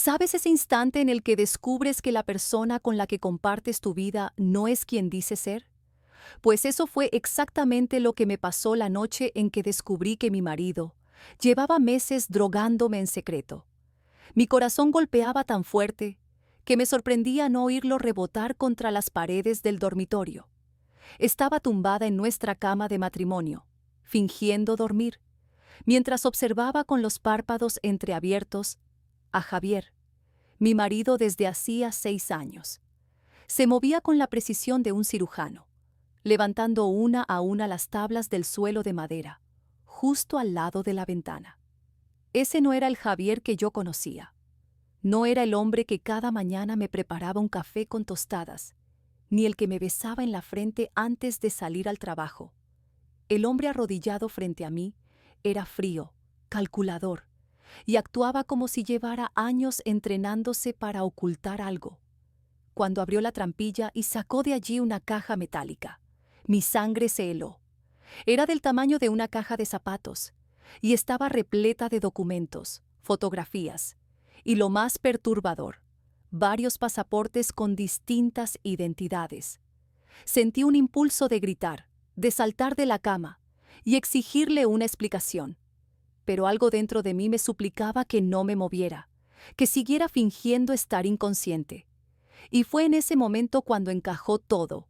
¿Sabes ese instante en el que descubres que la persona con la que compartes tu vida no es quien dice ser? Pues eso fue exactamente lo que me pasó la noche en que descubrí que mi marido llevaba meses drogándome en secreto. Mi corazón golpeaba tan fuerte que me sorprendía no oírlo rebotar contra las paredes del dormitorio. Estaba tumbada en nuestra cama de matrimonio, fingiendo dormir, mientras observaba con los párpados entreabiertos a Javier, mi marido desde hacía 6 años. Se movía con la precisión de un cirujano, levantando una a una las tablas del suelo de madera, justo al lado de la ventana. Ese no era el Javier que yo conocía. No era el hombre que cada mañana me preparaba un café con tostadas, ni el que me besaba en la frente antes de salir al trabajo. El hombre arrodillado frente a mí era frío, calculador, y actuaba como si llevara años entrenándose para ocultar algo. Cuando abrió la trampilla y sacó de allí una caja metálica, mi sangre se heló. Era del tamaño de una caja de zapatos, y estaba repleta de documentos, fotografías, y lo más perturbador, varios pasaportes con distintas identidades. Sentí un impulso de gritar, de saltar de la cama y exigirle una explicación. Pero algo dentro de mí me suplicaba que no me moviera, que siguiera fingiendo estar inconsciente. Y fue en ese momento cuando encajó todo: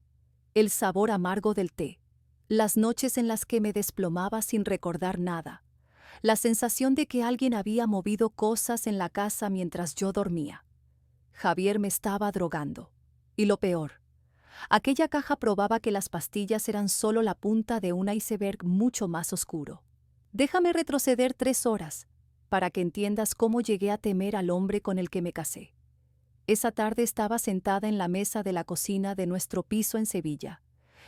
el sabor amargo del té, las noches en las que me desplomaba sin recordar nada, la sensación de que alguien había movido cosas en la casa mientras yo dormía. Javier me estaba drogando. Y lo peor, aquella caja probaba que las pastillas eran solo la punta de un iceberg mucho más oscuro. Déjame retroceder 3 horas para que entiendas cómo llegué a temer al hombre con el que me casé. Esa tarde estaba sentada en la mesa de la cocina de nuestro piso en Sevilla,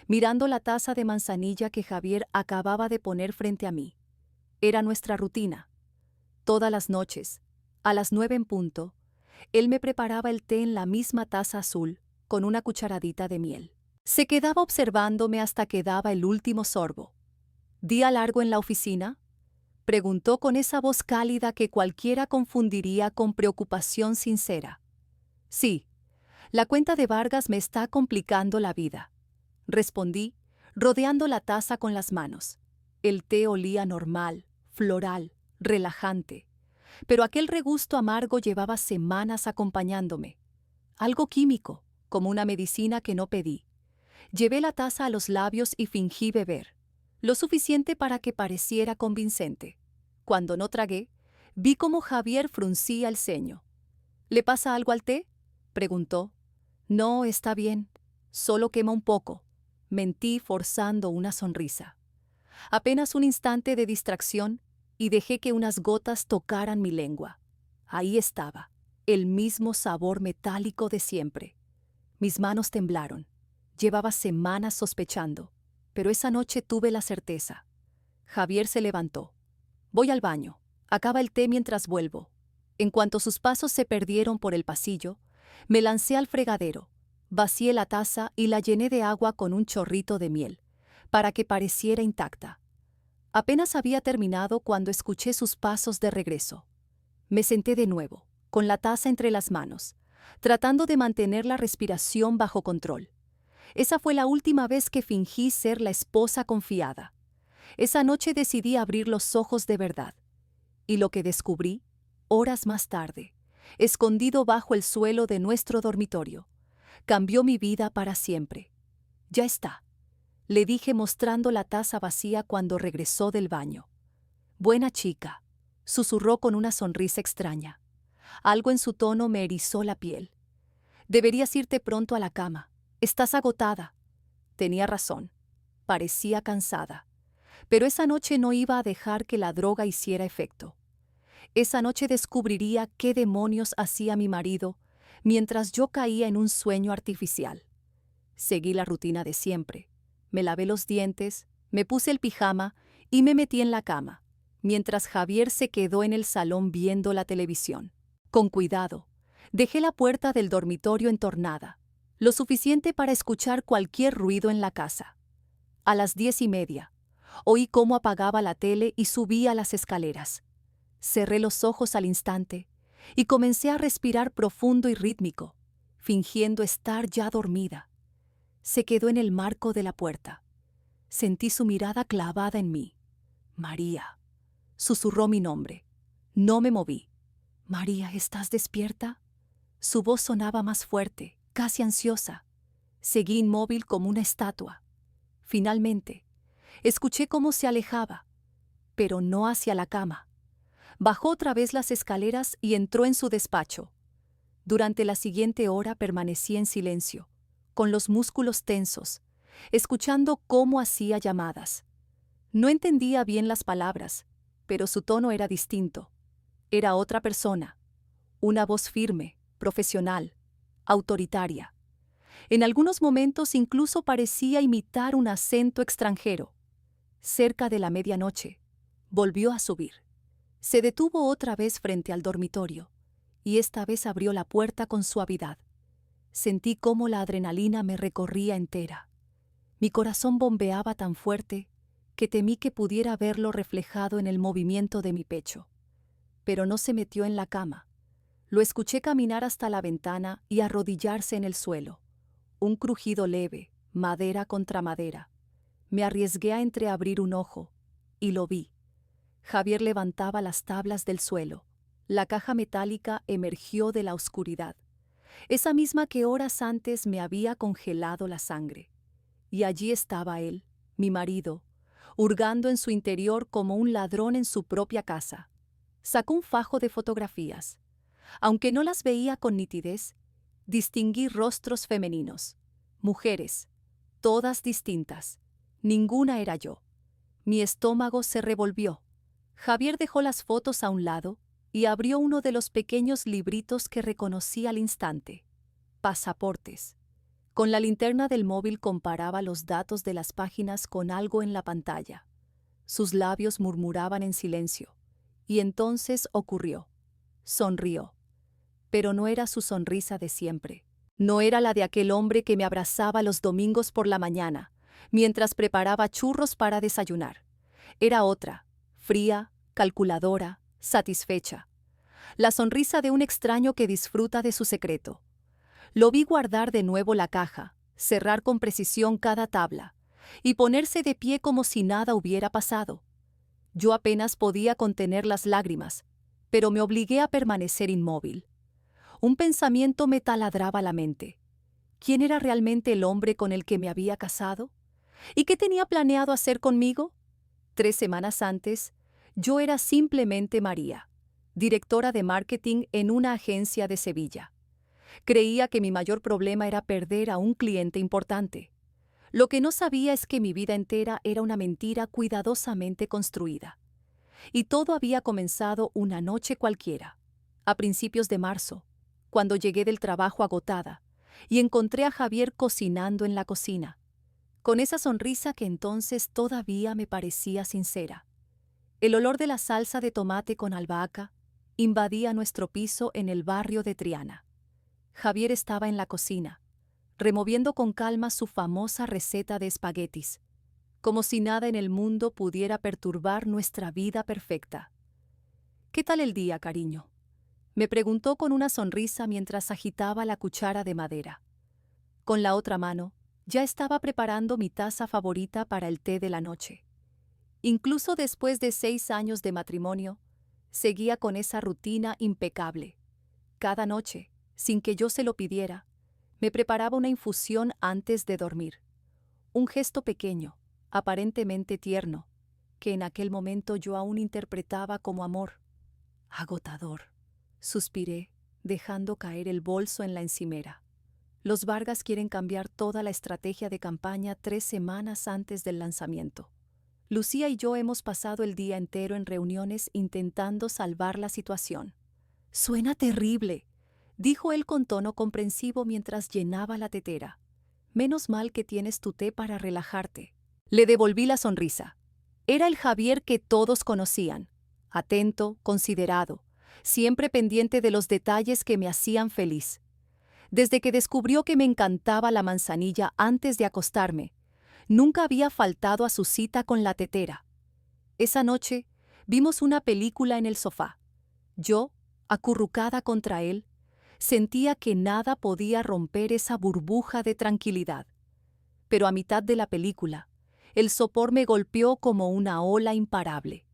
mirando la taza de manzanilla que Javier acababa de poner frente a mí. Era nuestra rutina. Todas las noches, a las 9 en punto, él me preparaba el té en la misma taza azul, con una cucharadita de miel. Se quedaba observándome hasta que daba el último sorbo. ¿Día largo en la oficina?, preguntó con esa voz cálida que cualquiera confundiría con preocupación sincera. Sí, la cuenta de Vargas me está complicando la vida, respondí, rodeando la taza con las manos. El té olía normal, floral, relajante, pero aquel regusto amargo llevaba semanas acompañándome. Algo químico, como una medicina que no pedí. Llevé la taza a los labios y fingí beber, lo suficiente para que pareciera convincente. Cuando no tragué, vi cómo Javier fruncía el ceño. ¿Le pasa algo al té?, preguntó. No, está bien, solo quema un poco, mentí forzando una sonrisa. Apenas un instante de distracción y dejé que unas gotas tocaran mi lengua. Ahí estaba, el mismo sabor metálico de siempre. Mis manos temblaron. Llevaba semanas sospechando, pero esa noche tuve la certeza. Javier se levantó. Voy al baño. Acaba el té mientras vuelvo. En cuanto sus pasos se perdieron por el pasillo, me lancé al fregadero, vacié la taza y la llené de agua con un chorrito de miel, para que pareciera intacta. Apenas había terminado cuando escuché sus pasos de regreso. Me senté de nuevo, con la taza entre las manos, tratando de mantener la respiración bajo control. Esa fue la última vez que fingí ser la esposa confiada. Esa noche decidí abrir los ojos de verdad. Y lo que descubrí, horas más tarde, escondido bajo el suelo de nuestro dormitorio, cambió mi vida para siempre. Ya está, le dije mostrando la taza vacía cuando regresó del baño. Buena chica, susurró con una sonrisa extraña. Algo en su tono me erizó la piel. Deberías irte pronto a la cama. Estás agotada. Tenía razón. Parecía cansada. Pero esa noche no iba a dejar que la droga hiciera efecto. Esa noche descubriría qué demonios hacía mi marido mientras yo caía en un sueño artificial. Seguí la rutina de siempre. Me lavé los dientes, me puse el pijama y me metí en la cama, mientras Javier se quedó en el salón viendo la televisión. Con cuidado, dejé la puerta del dormitorio entornada, lo suficiente para escuchar cualquier ruido en la casa. A las 10:30, oí cómo apagaba la tele y subía las escaleras. Cerré los ojos al instante y comencé a respirar profundo y rítmico, fingiendo estar ya dormida. Se quedó en el marco de la puerta. Sentí su mirada clavada en mí. María. Susurró mi nombre. No me moví. María, ¿estás despierta? Su voz sonaba más fuerte, casi ansiosa. Seguí inmóvil como una estatua. Finalmente, escuché cómo se alejaba, pero no hacia la cama. Bajó otra vez las escaleras y entró en su despacho. Durante la siguiente hora permanecí en silencio, con los músculos tensos, escuchando cómo hacía llamadas. No entendía bien las palabras, pero su tono era distinto. Era otra persona, una voz firme, profesional, autoritaria. En algunos momentos incluso parecía imitar un acento extranjero. Cerca de la medianoche, volvió a subir. Se detuvo otra vez frente al dormitorio, y esta vez abrió la puerta con suavidad. Sentí cómo la adrenalina me recorría entera. Mi corazón bombeaba tan fuerte que temí que pudiera verlo reflejado en el movimiento de mi pecho. Pero no se metió en la cama. Lo escuché caminar hasta la ventana y arrodillarse en el suelo. Un crujido leve, madera contra madera. Me arriesgué a entreabrir un ojo, y lo vi. Javier levantaba las tablas del suelo. La caja metálica emergió de la oscuridad, esa misma que horas antes me había congelado la sangre. Y allí estaba él, mi marido, hurgando en su interior como un ladrón en su propia casa. Sacó un fajo de fotografías. Aunque no las veía con nitidez, distinguí rostros femeninos, mujeres, todas distintas. Ninguna era yo. Mi estómago se revolvió. Javier dejó las fotos a un lado y abrió uno de los pequeños libritos que reconocí al instante. Pasaportes. Con la linterna del móvil comparaba los datos de las páginas con algo en la pantalla. Sus labios murmuraban en silencio. Y entonces ocurrió. Sonrió. Pero no era su sonrisa de siempre. No era la de aquel hombre que me abrazaba los domingos por la mañana, mientras preparaba churros para desayunar. Era otra, fría, calculadora, satisfecha. La sonrisa de un extraño que disfruta de su secreto. Lo vi guardar de nuevo la caja, cerrar con precisión cada tabla, y ponerse de pie como si nada hubiera pasado. Yo apenas podía contener las lágrimas, pero me obligué a permanecer inmóvil. Un pensamiento me taladraba la mente. ¿Quién era realmente el hombre con el que me había casado? ¿Y qué tenía planeado hacer conmigo? 3 semanas antes, yo era simplemente María, directora de marketing en una agencia de Sevilla. Creía que mi mayor problema era perder a un cliente importante. Lo que no sabía es que mi vida entera era una mentira cuidadosamente construida. Y todo había comenzado una noche cualquiera, a principios de marzo, cuando llegué del trabajo agotada y encontré a Javier cocinando en la cocina, con esa sonrisa que entonces todavía me parecía sincera. El olor de la salsa de tomate con albahaca invadía nuestro piso en el barrio de Triana. Javier estaba en la cocina, removiendo con calma su famosa receta de espaguetis, como si nada en el mundo pudiera perturbar nuestra vida perfecta. «¿Qué tal el día, cariño?», me preguntó con una sonrisa mientras agitaba la cuchara de madera. Con la otra mano, ya estaba preparando mi taza favorita para el té de la noche. Incluso después de 6 años de matrimonio, seguía con esa rutina impecable. Cada noche, sin que yo se lo pidiera, me preparaba una infusión antes de dormir. Un gesto pequeño, aparentemente tierno, que en aquel momento yo aún interpretaba como amor. Agotador, suspiré, dejando caer el bolso en la encimera. Los Vargas quieren cambiar toda la estrategia de campaña 3 semanas antes del lanzamiento. Lucía y yo hemos pasado el día entero en reuniones intentando salvar la situación. «Suena terrible», dijo él con tono comprensivo mientras llenaba la tetera. «Menos mal que tienes tu té para relajarte». Le devolví la sonrisa. Era el Javier que todos conocían, atento, considerado, siempre pendiente de los detalles que me hacían feliz. Desde que descubrió que me encantaba la manzanilla antes de acostarme, nunca había faltado a su cita con la tetera. Esa noche vimos una película en el sofá. Yo, Acurrucada contra él, sentía que nada podía romper esa burbuja de tranquilidad. Pero a mitad de la película, el sopor me golpeó como una ola imparable.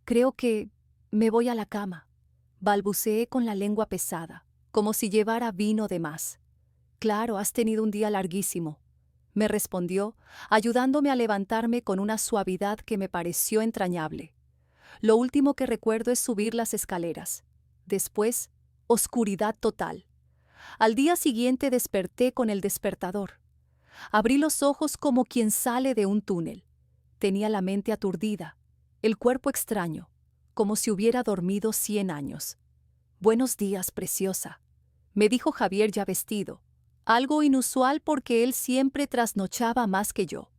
Creo que me voy a la cama, balbuceé con la lengua pesada, como si llevara vino de más. Claro, has tenido un día larguísimo, me respondió, ayudándome a levantarme con una suavidad que me pareció entrañable. Lo último que recuerdo es subir las escaleras. Después, oscuridad total. Al día siguiente desperté con el despertador. Abrí los ojos como quien sale de un túnel. Tenía la mente aturdida, el cuerpo extraño, como si hubiera dormido 100 años. Buenos días, preciosa, me dijo Javier ya vestido, algo inusual porque él siempre trasnochaba más que yo.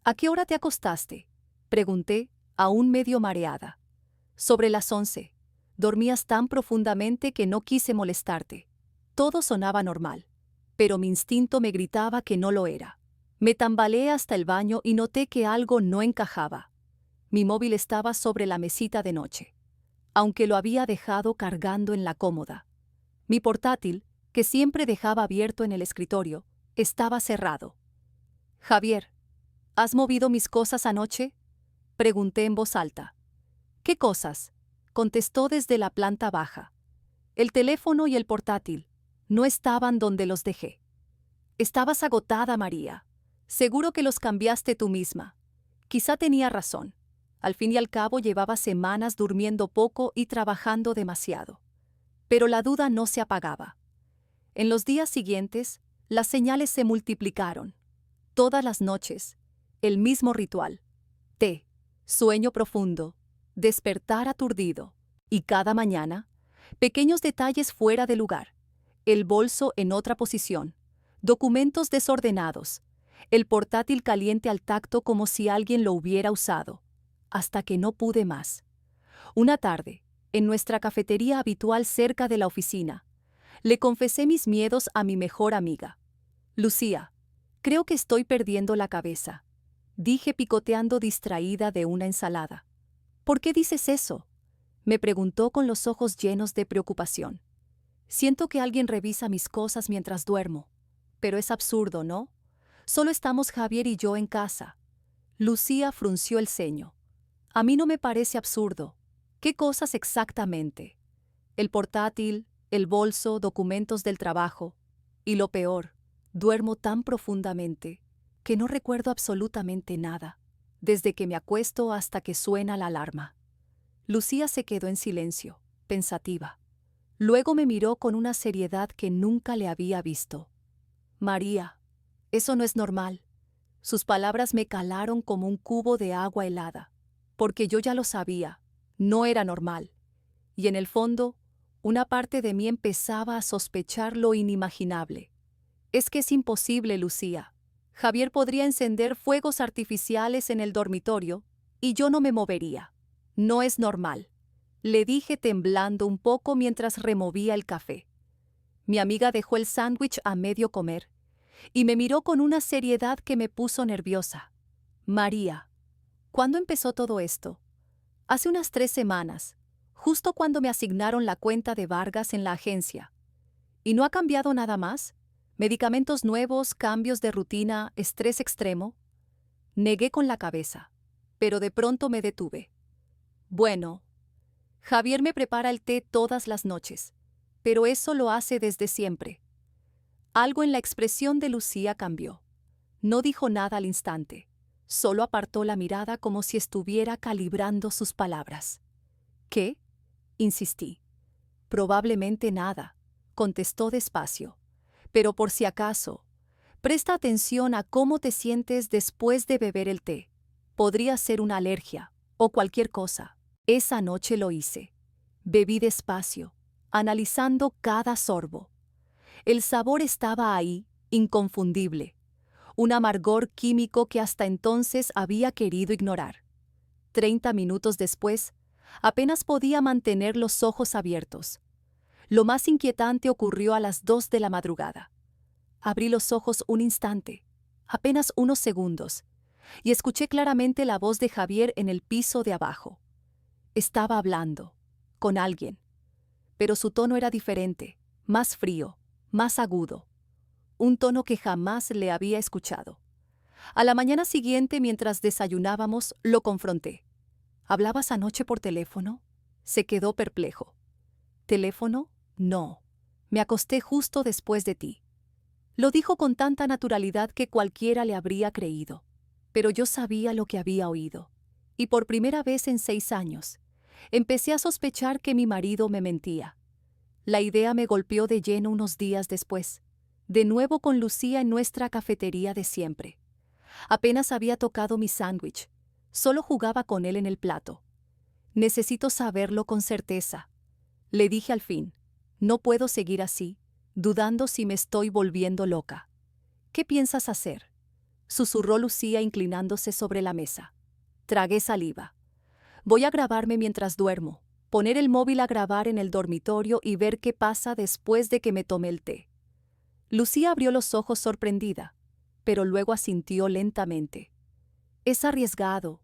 ¿A qué hora te acostaste?, pregunté, aún medio mareada. Sobre las 11. Dormías tan profundamente que no quise molestarte. Todo sonaba normal, pero mi instinto me gritaba que no lo era. Me tambaleé hasta el baño y noté que algo no encajaba. Mi móvil estaba sobre la mesita de noche, aunque lo había dejado cargando en la cómoda. Mi portátil, que siempre dejaba abierto en el escritorio, estaba cerrado. Javier, ¿has movido mis cosas anoche?, pregunté en voz alta. ¿Qué cosas?, contestó desde la planta baja. El teléfono y el portátil no estaban donde los dejé. Estabas agotada, María. Seguro que los cambiaste tú misma. Quizá tenía razón. Al fin y al cabo llevaba semanas durmiendo poco y trabajando demasiado. Pero la duda no se apagaba. En los días siguientes, las señales se multiplicaron. Todas las noches, el mismo ritual. Té, sueño profundo, despertar aturdido. Y cada mañana, pequeños detalles fuera de lugar. El bolso en otra posición, documentos desordenados, el portátil caliente al tacto como si alguien lo hubiera usado, hasta que no pude más. Una tarde, en nuestra cafetería habitual cerca de la oficina, le confesé mis miedos a mi mejor amiga. Lucía, creo que estoy perdiendo la cabeza, dije picoteando distraída de una ensalada. ¿Por qué dices eso?, me preguntó con los ojos llenos de preocupación. Siento que alguien revisa mis cosas mientras duermo. Pero es absurdo, ¿no? Solo estamos Javier y yo en casa. Lucía frunció el ceño. A mí no me parece absurdo. ¿Qué cosas exactamente? El portátil, el bolso, documentos del trabajo. Y lo peor, duermo tan profundamente que no recuerdo absolutamente nada, desde que me acuesto hasta que suena la alarma. Lucía se quedó en silencio, pensativa. Luego me miró con una seriedad que nunca le había visto. María, eso no es normal. Sus palabras me calaron como un cubo de agua helada, porque yo ya lo sabía, no era normal. Y en el fondo, una parte de mí empezaba a sospechar lo inimaginable. Es que es imposible, Lucía. Javier podría encender fuegos artificiales en el dormitorio y yo no me movería. No es normal, le dije temblando un poco mientras removía el café. Mi amiga dejó el sándwich a medio comer y me miró con una seriedad que me puso nerviosa. María, ¿cuándo empezó todo esto? Hace unas 3 semanas, justo cuando me asignaron la cuenta de Vargas en la agencia. ¿Y no ha cambiado nada más? ¿Medicamentos nuevos, cambios de rutina, estrés extremo? Negué con la cabeza, pero de pronto me detuve. Bueno, Javier me prepara el té todas las noches, pero eso lo hace desde siempre. Algo en la expresión de Lucía cambió. No dijo nada al instante, solo apartó la mirada como si estuviera calibrando sus palabras. ¿Qué?, insistí. Probablemente nada, contestó despacio. Pero por si acaso, presta atención a cómo te sientes después de beber el té. Podría ser una alergia o cualquier cosa. Esa noche lo hice. Bebí despacio, analizando cada sorbo. El sabor estaba ahí, inconfundible. Un amargor químico que hasta entonces había querido ignorar. 30 minutos después, apenas podía mantener los ojos abiertos. Lo más inquietante ocurrió a las 2 de la madrugada. Abrí los ojos un instante, apenas unos segundos, y escuché claramente la voz de Javier en el piso de abajo. Estaba hablando, con alguien, pero su tono era diferente, más frío, más agudo. Un tono que jamás le había escuchado. A la mañana siguiente, mientras desayunábamos, lo confronté. ¿Hablabas anoche por teléfono? Se quedó perplejo. ¿Teléfono? No. Me acosté justo después de ti. Lo dijo con tanta naturalidad que cualquiera le habría creído. Pero yo sabía lo que había oído. Y por primera vez en 6 años, empecé a sospechar que mi marido me mentía. La idea me golpeó de lleno unos días después, de nuevo con Lucía en nuestra cafetería de siempre. Apenas había tocado mi sándwich, solo jugaba con él en el plato. Necesito saberlo con certeza. Le dije al fin, no puedo seguir así, dudando si me estoy volviendo loca. ¿Qué piensas hacer?, susurró Lucía inclinándose sobre la mesa. Tragué saliva. Voy a grabarme mientras duermo, poner el móvil a grabar en el dormitorio y ver qué pasa después de que me tome el té. Lucía abrió los ojos sorprendida, pero luego asintió lentamente. Es arriesgado,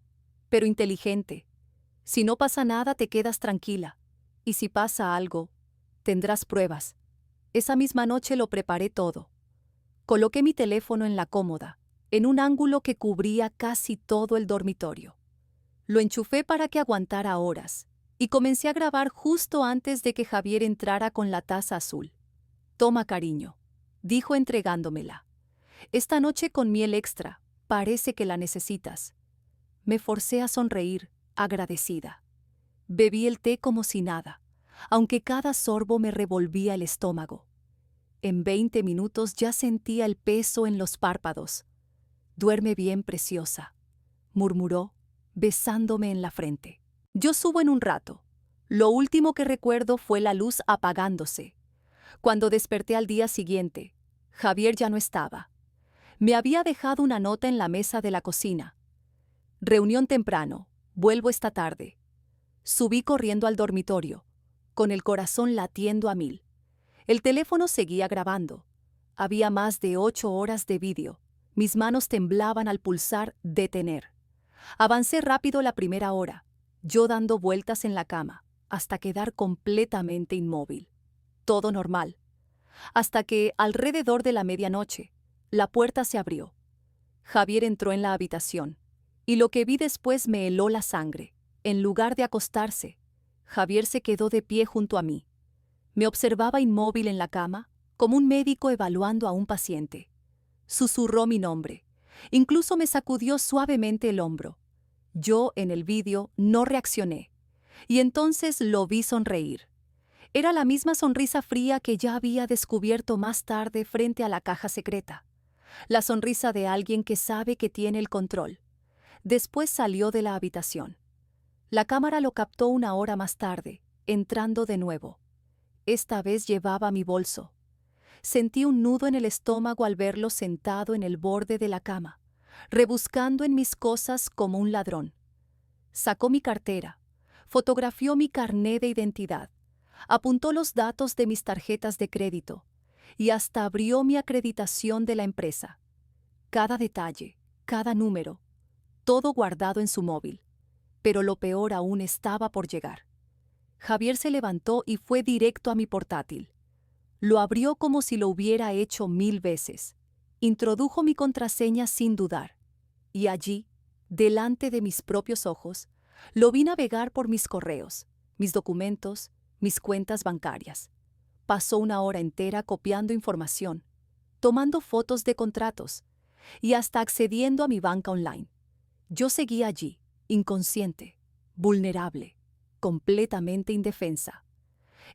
pero inteligente. Si no pasa nada, te quedas tranquila. Y si pasa algo, tendrás pruebas. Esa misma noche lo preparé todo. Coloqué mi teléfono en la cómoda, en un ángulo que cubría casi todo el dormitorio. Lo enchufé para que aguantara horas, y comencé a grabar justo antes de que Javier entrara con la taza azul. Toma, cariño, dijo entregándomela. Esta noche con miel extra, parece que la necesitas. Me forcé a sonreír, agradecida. Bebí el té como si nada, aunque cada sorbo me revolvía el estómago. En 20 minutos ya sentía el peso en los párpados. Duerme bien, preciosa, murmuró, besándome en la frente. Yo subo en un rato. Lo último que recuerdo fue la luz apagándose. Cuando desperté al día siguiente, Javier ya no estaba. Me había dejado una nota en la mesa de la cocina. Reunión temprano, vuelvo esta tarde. Subí corriendo al dormitorio, con el corazón latiendo a 1000. El teléfono seguía grabando. Había más de 8 horas de vídeo. Mis manos temblaban al pulsar detener. Avancé rápido la primera hora, yo dando vueltas en la cama, hasta quedar completamente inmóvil. Todo normal. Hasta que, alrededor de la medianoche, la puerta se abrió. Javier entró en la habitación, y lo que vi después me heló la sangre. En lugar de acostarse, Javier se quedó de pie junto a mí. Me observaba inmóvil en la cama, como un médico evaluando a un paciente. Susurró mi nombre. Incluso me sacudió suavemente el hombro. Yo, en el vídeo, no reaccioné. Y entonces lo vi sonreír. Era la misma sonrisa fría que ya había descubierto más tarde frente a la caja secreta. La sonrisa de alguien que sabe que tiene el control. Después salió de la habitación. La cámara lo captó una hora más tarde, entrando de nuevo. Esta vez llevaba mi bolso. Sentí un nudo en el estómago al verlo sentado en el borde de la cama, rebuscando en mis cosas como un ladrón. Sacó mi cartera, fotografió mi carné de identidad, apuntó los datos de mis tarjetas de crédito y hasta abrió mi acreditación de la empresa. Cada detalle, cada número, todo guardado en su móvil. Pero lo peor aún estaba por llegar. Javier se levantó y fue directo a mi portátil. Lo abrió como si lo hubiera hecho 1000 veces. Introdujo mi contraseña sin dudar. Y allí, delante de mis propios ojos, lo vi navegar por mis correos, mis documentos, mis cuentas bancarias. Pasó una hora entera copiando información, tomando fotos de contratos y hasta accediendo a mi banca online. Yo seguía allí, inconsciente, vulnerable, completamente indefensa.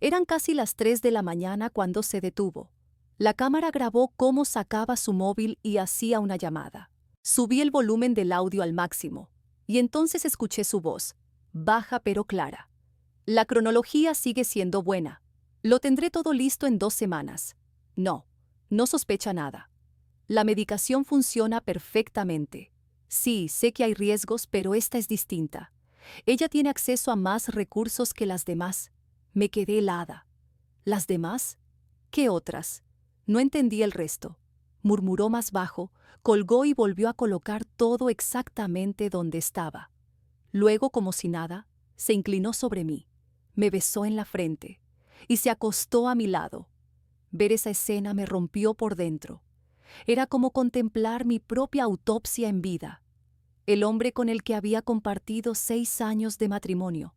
Eran casi las 3 de la mañana cuando se detuvo. La cámara grabó cómo sacaba su móvil y hacía una llamada. Subí el volumen del audio al máximo, y entonces escuché su voz, baja pero clara. La cronología sigue siendo buena. Lo tendré todo listo en 2 semanas. No, no sospecha nada. La medicación funciona perfectamente. Sí, sé que hay riesgos, pero esta es distinta. Ella tiene acceso a más recursos que las demás. Me quedé helada. ¿Las demás? ¿Qué otras? No entendí el resto. Murmuró más bajo, colgó y volvió a colocar todo exactamente donde estaba. Luego, como si nada, se inclinó sobre mí. Me besó en la frente. y se acostó a mi lado. Ver esa escena me rompió por dentro. Era como contemplar mi propia autopsia en vida. El hombre con el que había compartido 6 años de matrimonio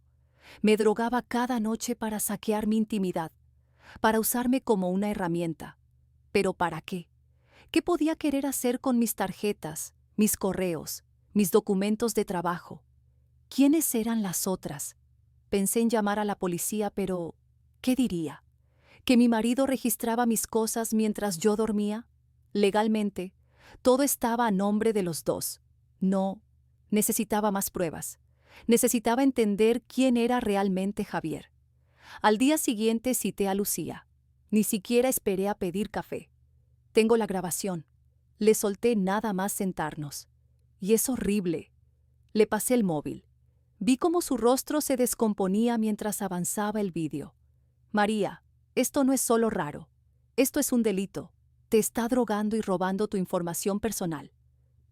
me drogaba cada noche para saquear mi intimidad, para usarme como una herramienta. ¿Pero para qué? ¿Qué podía querer hacer con mis tarjetas, mis correos, mis documentos de trabajo? ¿Quiénes eran las otras? Pensé en llamar a la policía, pero ¿qué diría? ¿Que mi marido registraba mis cosas mientras yo dormía? Legalmente, todo estaba a nombre de los dos. No, necesitaba más pruebas. Necesitaba entender quién era realmente Javier. Al día siguiente cité a Lucía. Ni siquiera esperé a pedir café. Tengo la grabación. Le solté nada más sentarnos. Y es horrible. Le pasé el móvil. Vi cómo su rostro se descomponía mientras avanzaba el vídeo. María, esto no es solo raro. Esto es un delito. Te está drogando y robando tu información personal.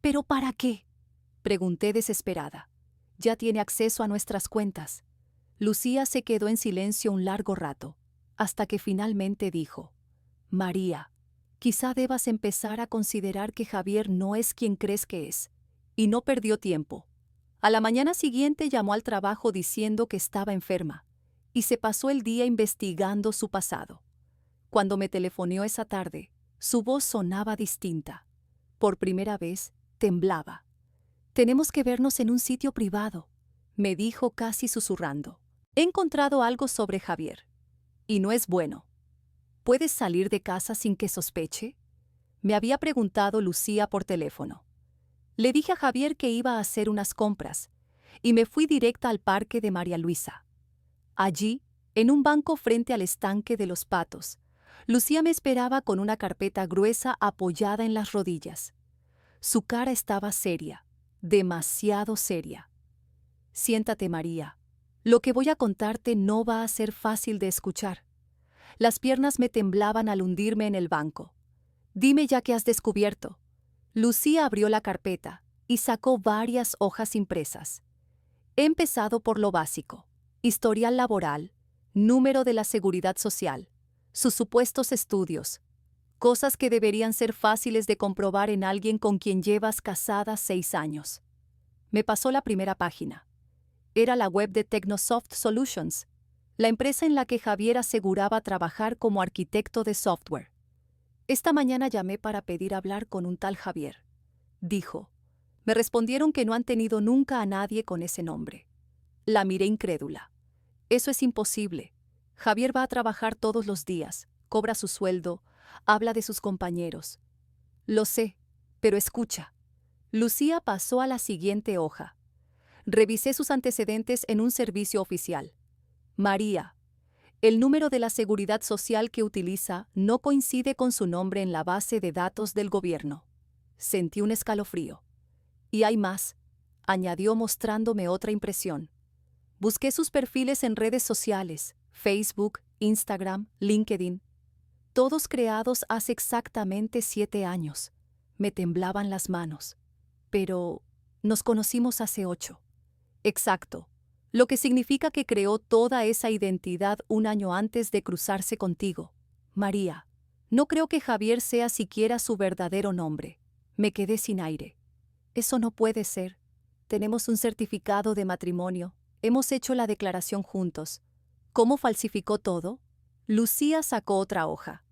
¿Pero para qué? Pregunté desesperada. Ya tiene acceso a nuestras cuentas. Lucía se quedó en silencio un largo rato, hasta que finalmente dijo: María, quizá debas empezar a considerar que Javier no es quien crees que es. Y no perdió tiempo. A la mañana siguiente llamó al trabajo diciendo que estaba enferma, y se pasó el día investigando su pasado. Cuando me telefoneó esa tarde, su voz sonaba distinta. Por primera vez, temblaba. Tenemos que vernos en un sitio privado, me dijo casi susurrando. He encontrado algo sobre Javier. Y no es bueno. ¿Puedes salir de casa sin que sospeche? Me había preguntado Lucía por teléfono. Le dije a Javier que iba a hacer unas compras, y me fui directa al parque de María Luisa. Allí, en un banco frente al estanque de los patos, Lucía me esperaba con una carpeta gruesa apoyada en las rodillas. Su cara estaba seria, demasiado seria. Siéntate, María. Lo que voy a contarte no va a ser fácil de escuchar. Las piernas me temblaban al hundirme en el banco. Dime ya qué has descubierto. Lucía abrió la carpeta y sacó varias hojas impresas. He empezado por lo básico: historial laboral, número de la seguridad social, sus supuestos estudios, cosas que deberían ser fáciles de comprobar en alguien con quien llevas casada 6 años. Me pasó la primera página. Era la web de Technosoft Solutions, la empresa en la que Javier aseguraba trabajar como arquitecto de software. Esta mañana llamé para pedir hablar con un tal Javier, dijo. Me respondieron que no han tenido nunca a nadie con ese nombre. La miré incrédula. Eso es imposible. Javier va a trabajar todos los días, cobra su sueldo, habla de sus compañeros. Lo sé, pero escucha. Lucía pasó a la siguiente hoja. Revisé sus antecedentes en un servicio oficial. María. El número de la seguridad social que utiliza no coincide con su nombre en la base de datos del gobierno. Sentí un escalofrío. Y hay más, añadió mostrándome otra impresión. Busqué sus perfiles en redes sociales, Facebook, Instagram, LinkedIn, todos creados hace exactamente 7 años. Me temblaban las manos. Pero nos conocimos hace 8. Exacto. Lo que significa que creó toda esa identidad un año antes de cruzarse contigo. María, no creo que Javier sea siquiera su verdadero nombre. Me quedé sin aire. Eso no puede ser. Tenemos un certificado de matrimonio. Hemos hecho la declaración juntos. ¿Cómo falsificó todo? Lucía sacó otra hoja.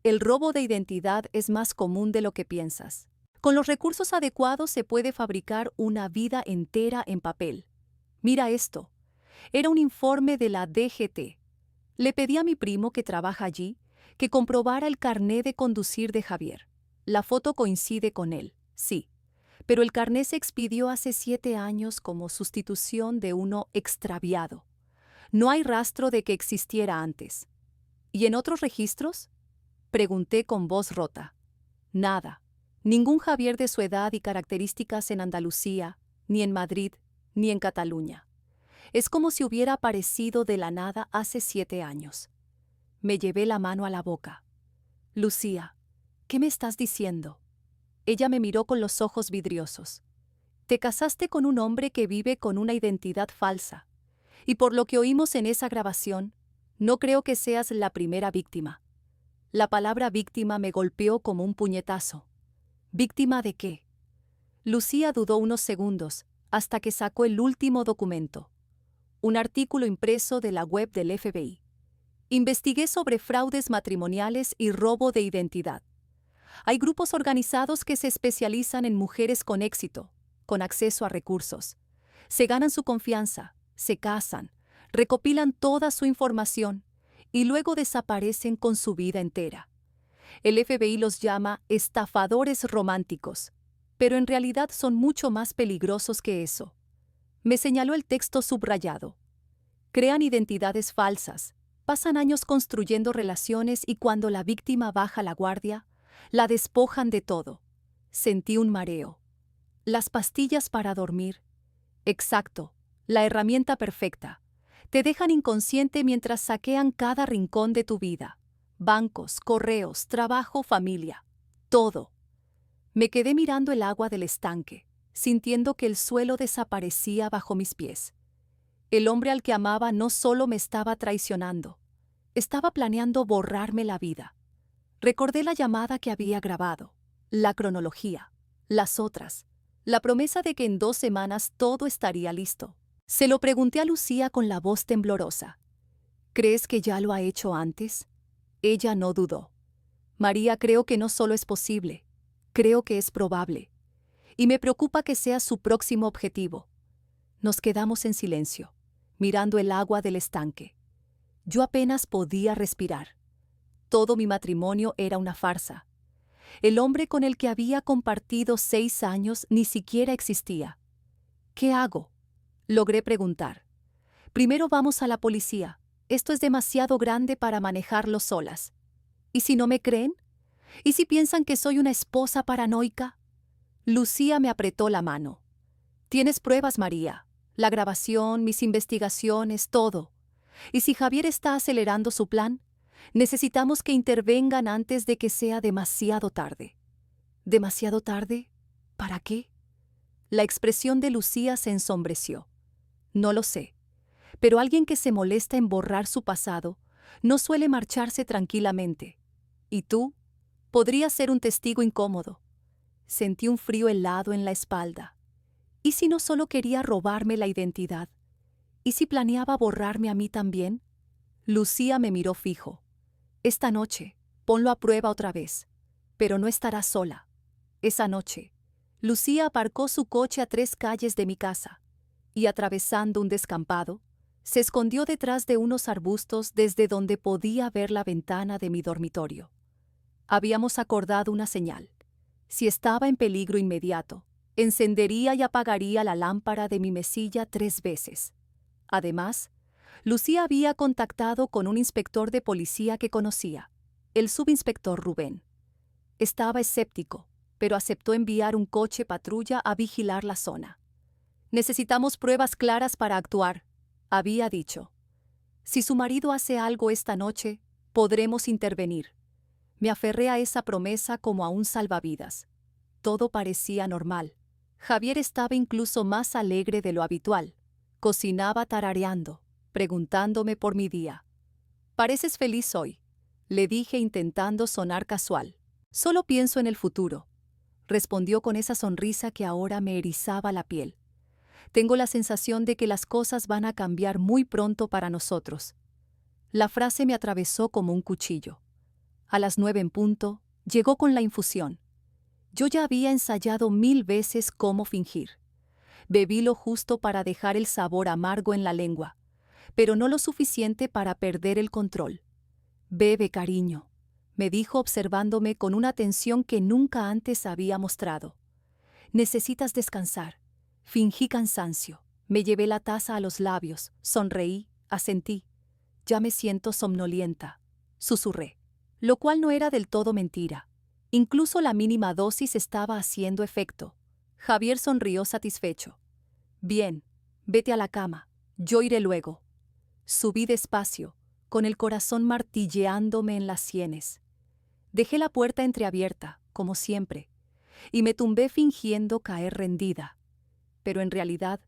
El robo de identidad es más común de lo que piensas. Con los recursos adecuados se puede fabricar una vida entera en papel. Mira esto. Era un informe de la DGT. Le pedí a mi primo, que trabaja allí, que comprobara el carné de conducir de Javier. La foto coincide con él, sí, pero el carné se expidió hace 7 años como sustitución de uno extraviado. No hay rastro de que existiera antes. ¿Y en otros registros? Pregunté con voz rota. Nada. Ningún Javier de su edad y características en Andalucía, ni en Madrid, ni en Cataluña. Es como si hubiera aparecido de la nada hace 7 años. Me llevé la mano a la boca. Lucía, ¿qué me estás diciendo? Ella me miró con los ojos vidriosos. Te casaste con un hombre que vive con una identidad falsa, y por lo que oímos en esa grabación, No creo que seas la primera víctima. La palabra víctima me golpeó como un puñetazo. ¿Víctima de qué? Lucía dudó unos segundos, hasta que sacó el último documento. Un artículo impreso de la web del FBI. Investigué sobre fraudes matrimoniales y robo de identidad. Hay grupos organizados que se especializan en mujeres con éxito, con acceso a recursos. Se ganan su confianza, se casan, recopilan toda su información y luego desaparecen con su vida entera. El FBI los llama estafadores románticos, pero en realidad son mucho más peligrosos que eso. Me señaló el texto subrayado. Crean identidades falsas, pasan años construyendo relaciones y cuando la víctima baja la guardia, la despojan de todo. Sentí un mareo. Las pastillas para dormir. Exacto, la herramienta perfecta. Te dejan inconsciente mientras saquean cada rincón de tu vida. Bancos, correos, trabajo, familia. Todo. Me quedé mirando el agua del estanque, sintiendo que el suelo desaparecía bajo mis pies. El hombre al que amaba no solo me estaba traicionando, estaba planeando borrarme la vida. Recordé la llamada que había grabado, la cronología, las otras, la promesa de que en 2 semanas todo estaría listo. Se lo pregunté a Lucía con la voz temblorosa. ¿Crees que ya lo ha hecho antes? Ella no dudó. María, creo que no solo es posible, creo que es probable. Y me preocupa que sea su próximo objetivo. Nos quedamos en silencio, mirando el agua del estanque. Yo apenas podía respirar. Todo mi matrimonio era una farsa. El hombre con el que había compartido 6 años ni siquiera existía. ¿Qué hago? Logré preguntar. Primero vamos a la policía. Esto es demasiado grande para manejarlo solas. ¿Y si no me creen? ¿Y si piensan que soy una esposa paranoica? Lucía me apretó la mano. Tienes pruebas, María. La grabación, mis investigaciones, todo. ¿Y si Javier está acelerando su plan? Necesitamos que intervengan antes de que sea demasiado tarde. ¿Demasiado tarde? ¿Para qué? La expresión de Lucía se ensombreció. No lo sé, pero alguien que se molesta en borrar su pasado no suele marcharse tranquilamente. ¿Y tú? Podrías ser un testigo incómodo. Sentí un frío helado en la espalda. ¿Y si no solo quería robarme la identidad? ¿Y si planeaba borrarme a mí también? Lucía me miró fijo. Esta noche, ponlo a prueba otra vez, pero no estarás sola. Esa noche, Lucía aparcó su coche a 3 calles de mi casa y, atravesando un descampado, se escondió detrás de unos arbustos desde donde podía ver la ventana de mi dormitorio. Habíamos acordado una señal. Si estaba en peligro inmediato, encendería y apagaría la lámpara de mi mesilla 3 veces. Además, Lucía había contactado con un inspector de policía que conocía, el subinspector Rubén. Estaba escéptico, pero aceptó enviar un coche patrulla a vigilar la zona. Necesitamos pruebas claras para actuar, había dicho. Si su marido hace algo esta noche, podremos intervenir. Me aferré a esa promesa como a un salvavidas. Todo parecía normal. Javier estaba incluso más alegre de lo habitual. Cocinaba tarareando, preguntándome por mi día. «Pareces feliz hoy», le dije intentando sonar casual. «Solo pienso en el futuro», respondió con esa sonrisa que ahora me erizaba la piel. «Tengo la sensación de que las cosas van a cambiar muy pronto para nosotros». La frase me atravesó como un cuchillo. A las 9 en punto, llegó con la infusión. Yo ya había ensayado 1000 veces cómo fingir. Bebí lo justo para dejar el sabor amargo en la lengua, pero no lo suficiente para perder el control. «Bebe, cariño», me dijo observándome con una atención que nunca antes había mostrado. «Necesitas descansar». Fingí cansancio. Me llevé la taza a los labios, sonreí, asentí. «Ya me siento somnolienta», susurré, lo cual no era del todo mentira. Incluso la mínima dosis estaba haciendo efecto. Javier sonrió satisfecho. «Bien, vete a la cama, yo iré luego». Subí despacio, con el corazón martilleándome en las sienes. Dejé la puerta entreabierta, como siempre, y me tumbé fingiendo caer rendida. Pero en realidad,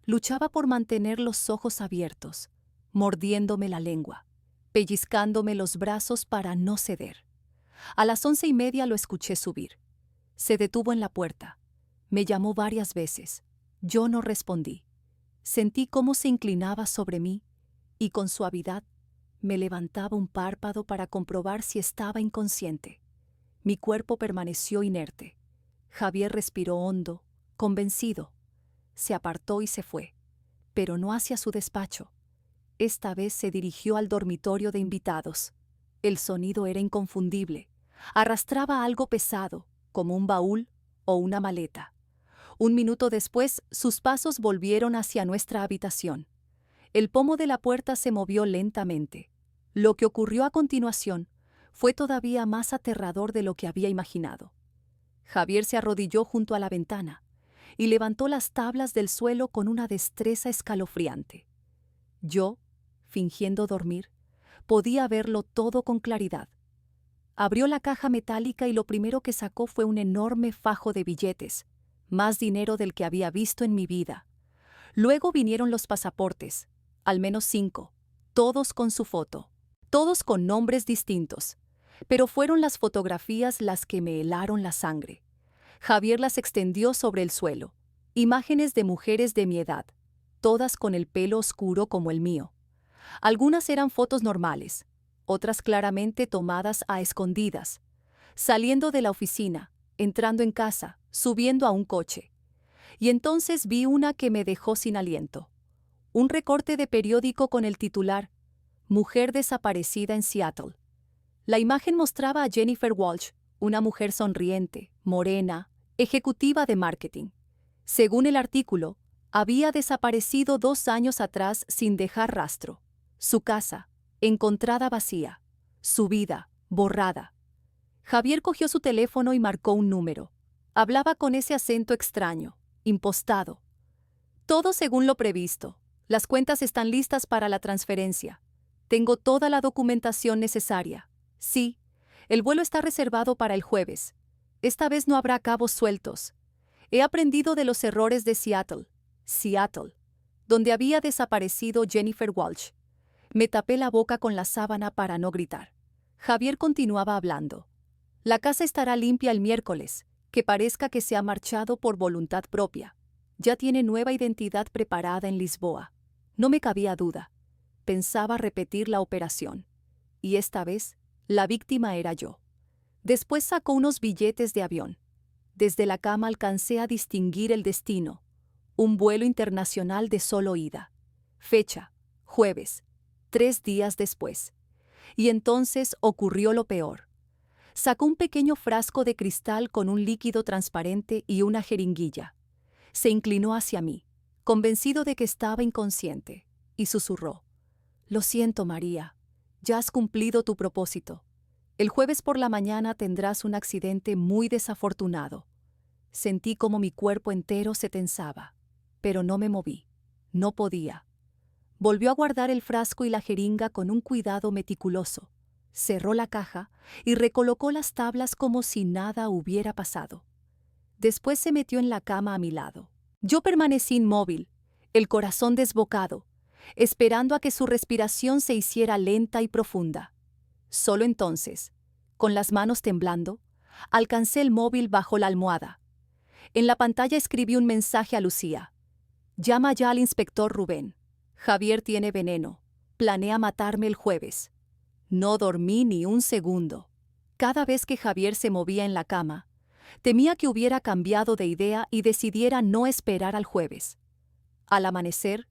luchaba por mantener los ojos abiertos, mordiéndome la lengua. pellizcándome los brazos para no ceder. A las 11:30 lo escuché subir. Se detuvo en la puerta. Me llamó varias veces. Yo no respondí. Sentí cómo se inclinaba sobre mí y con suavidad me levantaba un párpado para comprobar si estaba inconsciente. Mi cuerpo permaneció inerte. Javier respiró hondo, convencido. Se apartó y se fue, pero no hacia su despacho. Esta vez se dirigió al dormitorio de invitados. El sonido era inconfundible. Arrastraba algo pesado, como un baúl o una maleta. Un minuto después, sus pasos volvieron hacia nuestra habitación. El pomo de la puerta se movió lentamente. Lo que ocurrió a continuación fue todavía más aterrador de lo que había imaginado. Javier se arrodilló junto a la ventana y levantó las tablas del suelo con una destreza escalofriante. Yo, fingiendo dormir, podía verlo todo con claridad. Abrió la caja metálica y lo primero que sacó fue un enorme fajo de billetes, más dinero del que había visto en mi vida. Luego vinieron los pasaportes, al menos 5, todos con su foto, todos con nombres distintos, pero fueron las fotografías las que me helaron la sangre. Javier las extendió sobre el suelo, imágenes de mujeres de mi edad, todas con el pelo oscuro como el mío. Algunas eran fotos normales, otras claramente tomadas a escondidas, saliendo de la oficina, entrando en casa, subiendo a un coche. Y entonces vi una que me dejó sin aliento. Un recorte de periódico con el titular «Mujer desaparecida en Seattle». La imagen mostraba a Jennifer Walsh, una mujer sonriente, morena, ejecutiva de marketing. Según el artículo, había desaparecido 2 años atrás sin dejar rastro. Su casa, encontrada vacía. Su vida, borrada. Javier cogió su teléfono y marcó un número. Hablaba con ese acento extraño, impostado. Todo según lo previsto. Las cuentas están listas para la transferencia. Tengo toda la documentación necesaria. Sí, el vuelo está reservado para el jueves. Esta vez no habrá cabos sueltos. He aprendido de los errores de Seattle, donde había desaparecido Jennifer Walsh. Me tapé la boca con la sábana para no gritar. Javier continuaba hablando. La casa estará limpia el miércoles, que parezca que se ha marchado por voluntad propia. Ya tiene nueva identidad preparada en Lisboa. No me cabía duda. Pensaba repetir la operación. Y esta vez, la víctima era yo. Después sacó unos billetes de avión. Desde la cama alcancé a distinguir el destino. Un vuelo internacional de solo ida. Fecha, jueves, 3 días después. Y entonces ocurrió lo peor. Sacó un pequeño frasco de cristal con un líquido transparente y una jeringuilla. Se inclinó hacia mí, convencido de que estaba inconsciente, y susurró: «Lo siento, María. Ya has cumplido tu propósito. El jueves por la mañana tendrás un accidente muy desafortunado». Sentí como mi cuerpo entero se tensaba, pero no me moví. No podía. Volvió a guardar el frasco y la jeringa con un cuidado meticuloso. Cerró la caja y recolocó las tablas como si nada hubiera pasado. Después se metió en la cama a mi lado. Yo permanecí inmóvil, el corazón desbocado, esperando a que su respiración se hiciera lenta y profunda. Solo entonces, con las manos temblando, alcancé el móvil bajo la almohada. En la pantalla escribí un mensaje a Lucía. «Llama ya al inspector Rubén. Javier tiene veneno. Planea matarme el jueves». No dormí ni un segundo. Cada vez que Javier se movía en la cama, temía que hubiera cambiado de idea y decidiera no esperar al jueves. Al amanecer,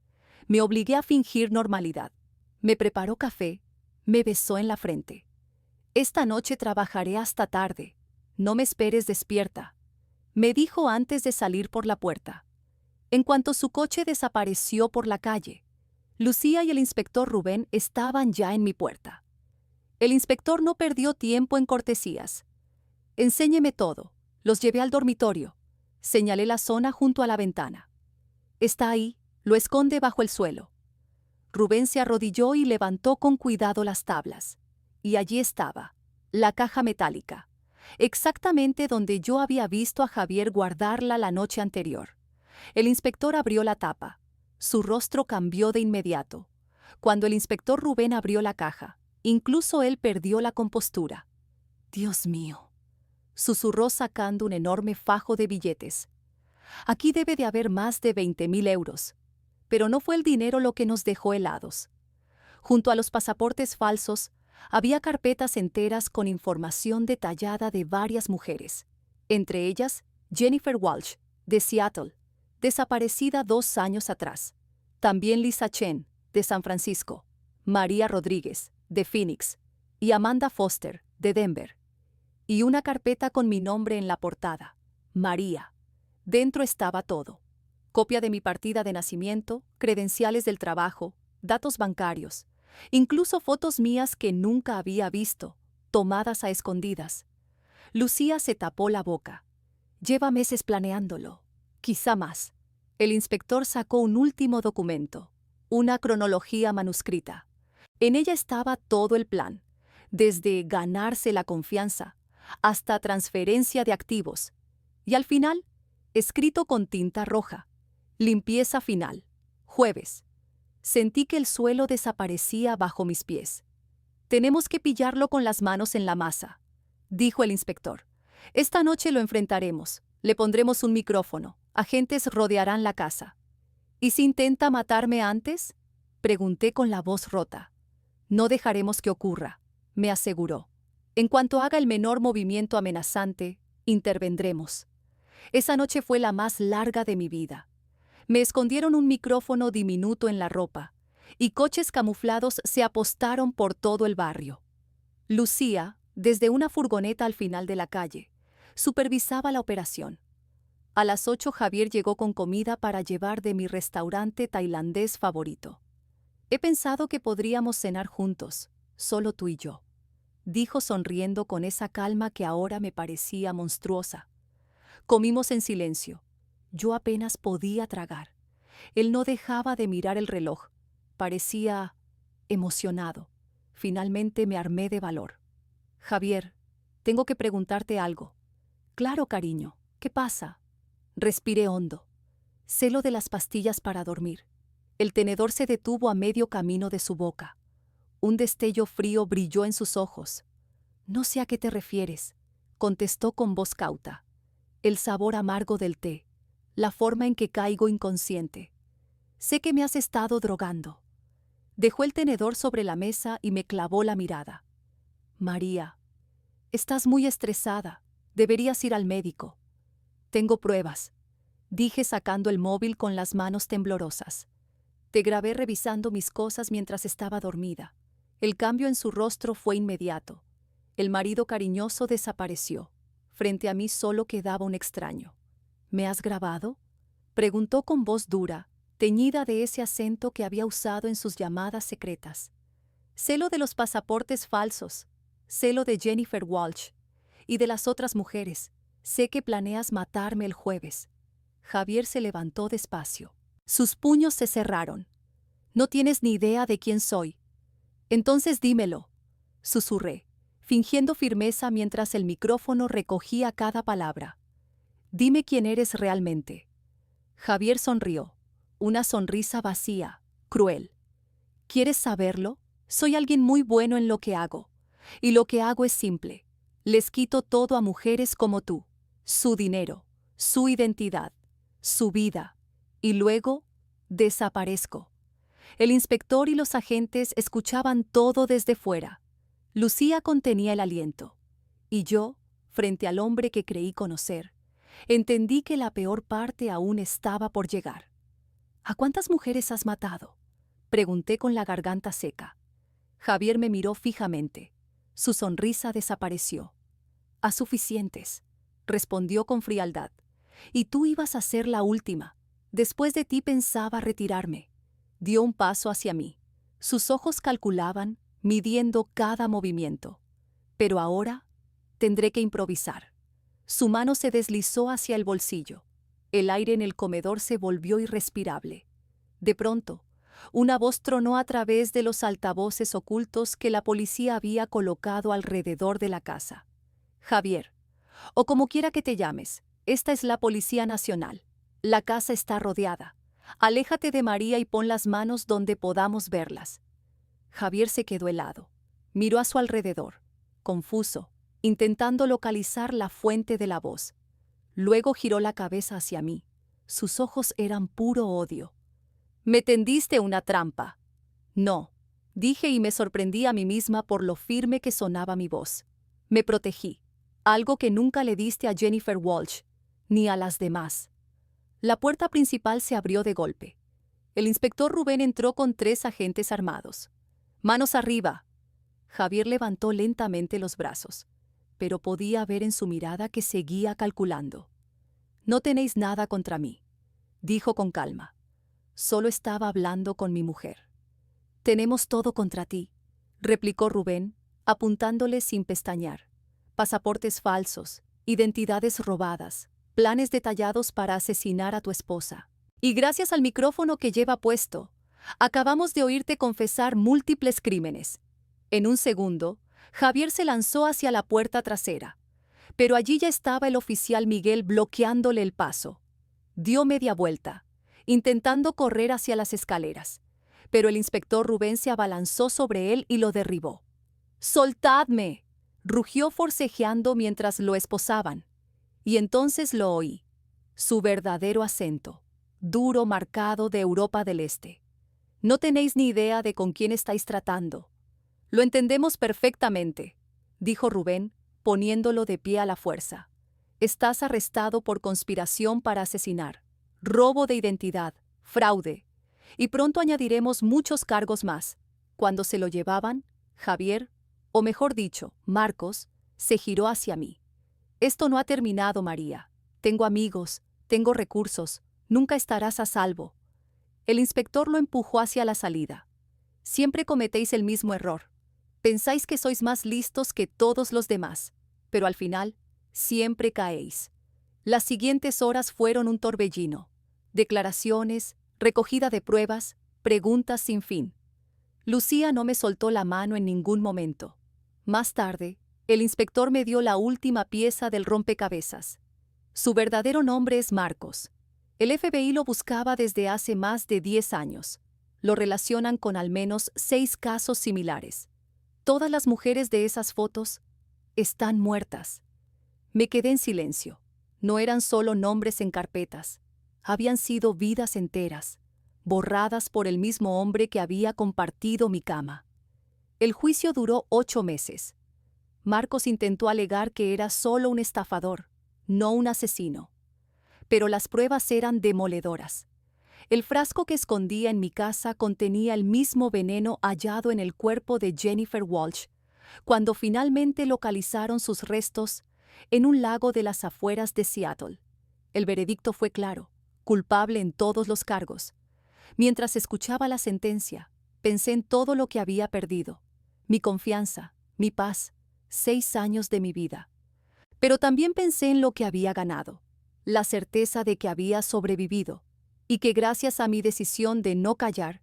me obligué a fingir normalidad. Me preparó café, me besó en la frente. «Esta noche trabajaré hasta tarde. No me esperes despierta», me dijo antes de salir por la puerta. En cuanto su coche desapareció por la calle, Lucía y el inspector Rubén estaban ya en mi puerta. El inspector no perdió tiempo en cortesías. «Enséñeme todo». Los llevé al dormitorio. Señalé la zona junto a la ventana. «Está ahí, lo esconde bajo el suelo». Rubén se arrodilló y levantó con cuidado las tablas. Y allí estaba, la caja metálica, exactamente donde yo había visto a Javier guardarla la noche anterior. El inspector abrió la tapa. Su rostro cambió de inmediato. Cuando el inspector Rubén abrió la caja, Incluso él perdió la compostura. «Dios mío», susurró sacando un enorme fajo de billetes. «Aquí debe de haber más de 20.000 euros». Pero no fue el dinero lo que nos dejó helados. Junto a los pasaportes falsos, había carpetas enteras con información detallada de varias mujeres, entre ellas Jennifer Walsh, de Seattle, desaparecida 2 años atrás. También Lisa Chen, de San Francisco, María Rodríguez, de Phoenix, y Amanda Foster, de Denver. Y una carpeta con mi nombre en la portada, María. Dentro estaba todo: copia de mi partida de nacimiento, credenciales del trabajo, datos bancarios, incluso fotos mías que nunca había visto, tomadas a escondidas. Lucía se tapó la boca. Lleva meses planeándolo, quizá más. El inspector sacó un último documento, una cronología manuscrita. En ella estaba todo el plan, desde ganarse la confianza hasta transferencia de activos. Y al final, escrito con tinta roja: limpieza final, jueves. Sentí que el suelo desaparecía bajo mis pies. «Tenemos que pillarlo con las manos en la masa», dijo el inspector. «Esta noche lo enfrentaremos. Le pondremos un micrófono. Agentes rodearán la casa». «¿Y si intenta matarme antes?», pregunté con la voz rota. «No dejaremos que ocurra», me aseguró. «En cuanto haga el menor movimiento amenazante, intervendremos». Esa noche fue la más larga de mi vida. Me escondieron un micrófono diminuto en la ropa, y coches camuflados se apostaron por todo el barrio. Lucía, desde una furgoneta al final de la calle, supervisaba la operación. A las 8 Javier llegó con comida para llevar de mi restaurante tailandés favorito. «He pensado que podríamos cenar juntos, solo tú y yo», dijo sonriendo con esa calma que ahora me parecía monstruosa. Comimos en silencio. Yo apenas podía tragar. Él no dejaba de mirar el reloj. Parecía emocionado. Finalmente me armé de valor. «Javier, tengo que preguntarte algo». «Claro, cariño. ¿Qué pasa?» Respiré hondo. Sé lo de las pastillas para dormir. El tenedor se detuvo a medio camino de su boca. Un destello frío brilló en sus ojos. «No sé a qué te refieres», contestó con voz cauta. «El sabor amargo del té, la forma en que caigo inconsciente. Sé que me has estado drogando». Dejó el tenedor sobre la mesa y me clavó la mirada. «María, estás muy estresada. Deberías ir al médico». «Tengo pruebas», dije sacando el móvil con las manos temblorosas. «Te grabé revisando mis cosas mientras estaba dormida». El cambio en su rostro fue inmediato. El marido cariñoso desapareció. Frente a mí solo quedaba un extraño. «¿Me has grabado?», preguntó con voz dura, teñida de ese acento que había usado en sus llamadas secretas. «Sé lo de los pasaportes falsos, sé lo de Jennifer Walsh y de las otras mujeres. Sé que planeas matarme el jueves». Javier se levantó despacio. Sus puños se cerraron. «No tienes ni idea de quién soy». «Entonces dímelo», susurré, fingiendo firmeza mientras el micrófono recogía cada palabra. «Dime quién eres realmente». Javier sonrió, una sonrisa vacía, cruel. «¿Quieres saberlo? Soy alguien muy bueno en lo que hago. Y lo que hago es simple. Les quito todo a mujeres como tú. Su dinero, su identidad, su vida. Y luego desaparezco». El inspector y los agentes escuchaban todo desde fuera. Lucía contenía el aliento. Y yo, frente al hombre que creí conocer, entendí que la peor parte aún estaba por llegar. «¿A cuántas mujeres has matado?», pregunté con la garganta seca. Javier me miró fijamente. Su sonrisa desapareció. «A suficientes», respondió con frialdad. «Y tú ibas a ser la última. Después de ti pensaba retirarme». Dio un paso hacia mí. Sus ojos calculaban, midiendo cada movimiento. «Pero ahora tendré que improvisar». Su mano se deslizó hacia el bolsillo. El aire en el comedor se volvió irrespirable. De pronto, una voz tronó a través de los altavoces ocultos que la policía había colocado alrededor de la casa. «Javier, o como quiera que te llames, esta es la Policía Nacional. La casa está rodeada. Aléjate de María y pon las manos donde podamos verlas». Javier se quedó helado. Miró a su alrededor, confuso, intentando localizar la fuente de la voz. Luego giró la cabeza hacia mí. Sus ojos eran puro odio. «Me tendiste una trampa». «No», dije y me sorprendí a mí misma por lo firme que sonaba mi voz. Me protegí, algo que nunca le diste a Jennifer Walsh, ni a las demás. La puerta principal se abrió de golpe. El inspector Rubén entró con 3 agentes armados. «Manos arriba». Javier levantó lentamente los brazos, pero podía ver en su mirada que seguía calculando. «No tenéis nada contra mí», dijo con calma. «Solo estaba hablando con mi mujer». «Tenemos todo contra ti», replicó Rubén, apuntándole sin pestañear. «Pasaportes falsos, identidades robadas, planes detallados para asesinar a tu esposa. Y gracias al micrófono que lleva puesto, acabamos de oírte confesar múltiples crímenes». En un segundo, Javier se lanzó hacia la puerta trasera, pero allí ya estaba el oficial Miguel bloqueándole el paso. Dio media vuelta, intentando correr hacia las escaleras, pero el inspector Rubén se abalanzó sobre él y lo derribó. «¡Soltadme!», rugió forcejeando mientras lo esposaban. Y entonces lo oí, su verdadero acento, duro, marcado, de Europa del Este. «No tenéis ni idea de con quién estáis tratando». «Lo entendemos perfectamente», dijo Rubén, poniéndolo de pie a la fuerza. «Estás arrestado por conspiración para asesinar, robo de identidad, fraude, y pronto añadiremos muchos cargos más». Cuando se lo llevaban, Javier, o mejor dicho, Marcos, se giró hacia mí. «Esto no ha terminado, María. Tengo amigos, tengo recursos, nunca estarás a salvo». El inspector lo empujó hacia la salida. «Siempre cometéis el mismo error. Pensáis que sois más listos que todos los demás, pero al final siempre caéis». Las siguientes horas fueron un torbellino. Declaraciones, recogida de pruebas, preguntas sin fin. Lucía no me soltó la mano en ningún momento. Más tarde, el inspector me dio la última pieza del rompecabezas. Su verdadero nombre es Marcos. El FBI lo buscaba desde hace más de 10 años. Lo relacionan con al menos 6 casos similares. Todas las mujeres de esas fotos están muertas. Me quedé en silencio. No eran solo nombres en carpetas. Habían sido vidas enteras, borradas por el mismo hombre que había compartido mi cama. El juicio duró 8 meses. Marcos intentó alegar que era solo un estafador, no un asesino. Pero las pruebas eran demoledoras. El frasco que escondía en mi casa contenía el mismo veneno hallado en el cuerpo de Jennifer Walsh, cuando finalmente localizaron sus restos en un lago de las afueras de Seattle. El veredicto fue claro, culpable en todos los cargos. Mientras escuchaba la sentencia, pensé en todo lo que había perdido: mi confianza, mi paz, 6 años de mi vida. Pero también pensé en lo que había ganado, la certeza de que había sobrevivido, y que gracias a mi decisión de no callar,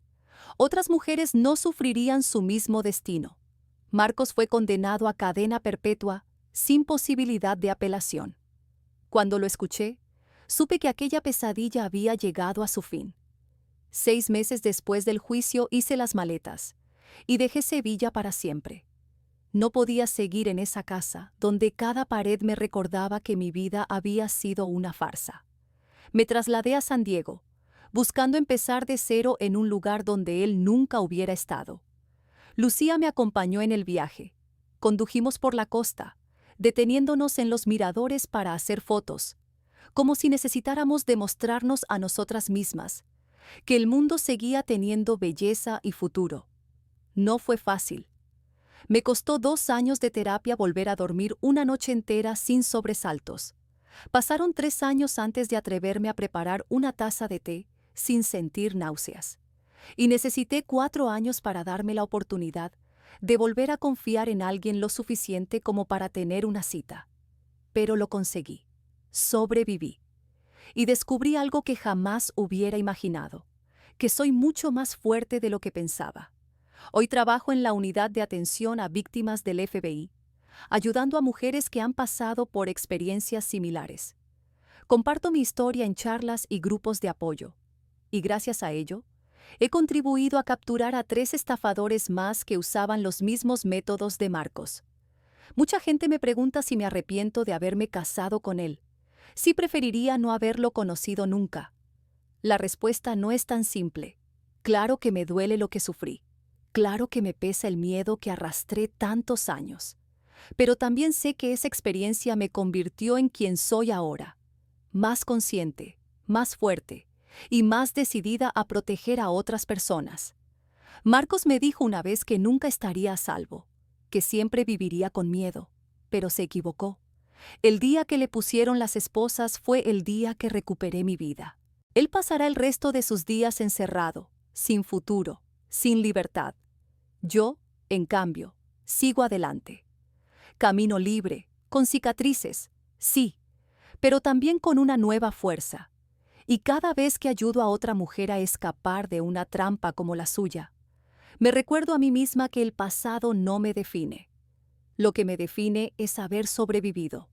otras mujeres no sufrirían su mismo destino. Marcos fue condenado a cadena perpetua sin posibilidad de apelación. Cuando lo escuché, supe que aquella pesadilla había llegado a su fin. 6 meses después del juicio hice las maletas y dejé Sevilla para siempre. No podía seguir en esa casa donde cada pared me recordaba que mi vida había sido una farsa. Me trasladé a San Diego, buscando empezar de cero en un lugar donde él nunca hubiera estado. Lucía me acompañó en el viaje. Condujimos por la costa, deteniéndonos en los miradores para hacer fotos, como si necesitáramos demostrarnos a nosotras mismas que el mundo seguía teniendo belleza y futuro. No fue fácil. Me costó 2 años de terapia volver a dormir una noche entera sin sobresaltos. Pasaron 3 años antes de atreverme a preparar una taza de té sin sentir náuseas. Y necesité 4 años para darme la oportunidad de volver a confiar en alguien lo suficiente como para tener una cita. Pero lo conseguí. Sobreviví. Y descubrí algo que jamás hubiera imaginado: que soy mucho más fuerte de lo que pensaba. Hoy trabajo en la unidad de atención a víctimas del FBI, ayudando a mujeres que han pasado por experiencias similares. Comparto mi historia en charlas y grupos de apoyo, y gracias a ello, He contribuido a capturar a 3 estafadores más que usaban los mismos métodos de Marcos. Mucha gente me pregunta si me arrepiento de haberme casado con él, si preferiría no haberlo conocido nunca. La respuesta no es tan simple. Claro que me duele lo que sufrí. Claro que me pesa el miedo que arrastré tantos años. Pero también sé que esa experiencia me convirtió en quien soy ahora. Más consciente, más fuerte y más decidida a proteger a otras personas. Marcos me dijo una vez que nunca estaría a salvo, que siempre viviría con miedo, pero se equivocó. El día que le pusieron las esposas fue el día que recuperé mi vida. Él pasará el resto de sus días encerrado, sin futuro, sin libertad. Yo, en cambio, sigo adelante. Camino libre, con cicatrices, sí, pero también con una nueva fuerza. Y cada vez que ayudo a otra mujer a escapar de una trampa como la suya, me recuerdo a mí misma que el pasado no me define. Lo que me define es haber sobrevivido.